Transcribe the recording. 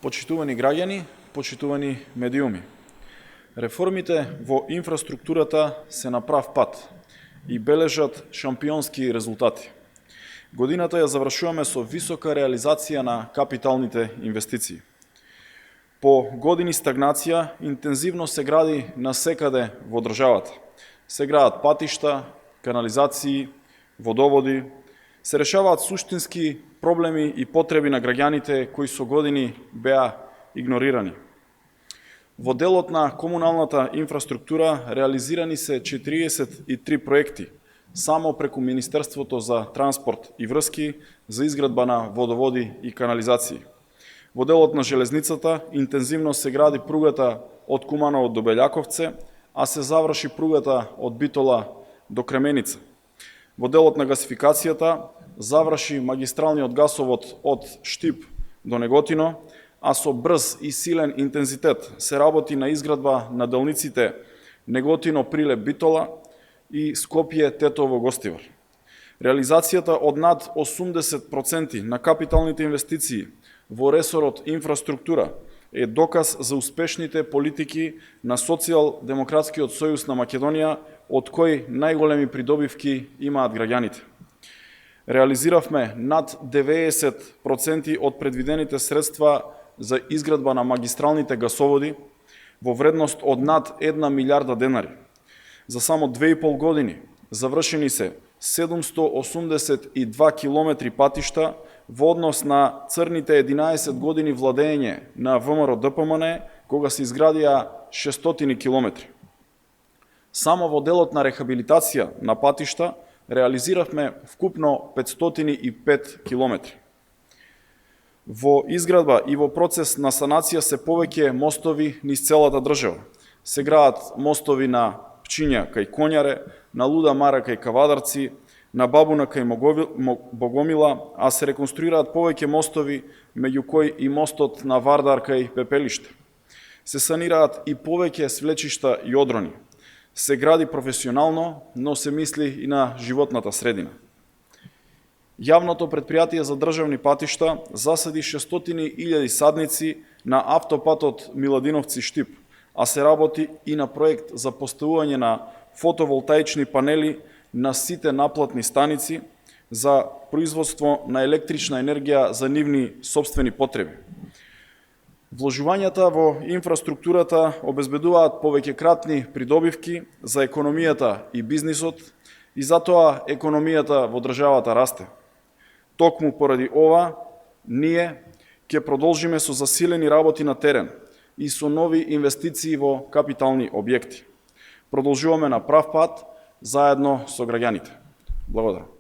Почитувани граѓани, почитувани медиуми. Реформите во инфраструктурата се на прав пат и бележат шампионски резултати. Годината ја завршуваме со висока реализација на капиталните инвестиции. По години стагнација, интензивно се гради насекаде во државата. Се градат патишта, канализации, водоводи, се решаваат суштински проблеми и потреби на граѓаните кои со години беа игнорирани. Во делот на комуналната инфраструктура реализирани се 43 проекти само преку Министерството за транспорт и врски за изградба на водоводи и канализации. Во делот на железницата интензивно се гради пругата од Куманово до Белјаковце, а се заврши пругата од Битола до Кременица. Во делот на гасификацијата заврши магистралниот гасовод од Штип до Неготино, а со брз и силен интензитет се работи на изградба на делниците Неготино-Прилеп Битола и Скопје-Тетово Гостивар. Реализацијата од над 80% на капиталните инвестиции во ресорот инфраструктура е доказ за успешните политики на Социјал-демократскиот сојуз на Македонија, од кој најголеми придобивки имаат граѓаните. Реализиравме над 90% од предвидените средства за изградба на магистралните гасоводи во вредност од над 1 милиарда денари. За само 2,5 години завршени се 782 километри патишта во однос на црните 11 години владење на ВМРО-ДПМН, кога се изградија 600 километри. Само во делот на рехабилитација на патишта реализиравме вкупно 505 километри. Во изградба и во процес на санација се повеќе мостови низ целата држава. Се градат мостови на Пчиња кај Конјаре, на Луда Мара кај Кавадарци, на Бабуна кај Богомила, а се реконструираат повеќе мостови, меѓу кои и мостот на Вардар кај Пепелиште. Се санираат и повеќе свлечишта и одрони. Се гради професионално, но се мисли и на животната средина. Јавното предпријатие за државни патишта засади 600.000 садници на автопатот Миладиновци-Штип, а се работи и на проект за поставување на фотоволтаични панели на сите наплатни станици за производство на електрична енергија за нивни сопствени потреби. Вложувањата во инфраструктурата обезбедуваат повеќекратни придобивки за економијата и бизнисот и затоа економијата во државата расте. Токму поради ова, ние ќе продолжиме со засилени работи на терен и со нови инвестиции во капитални објекти. Продолжуваме на прав пат заедно со граѓаните. Благодарам.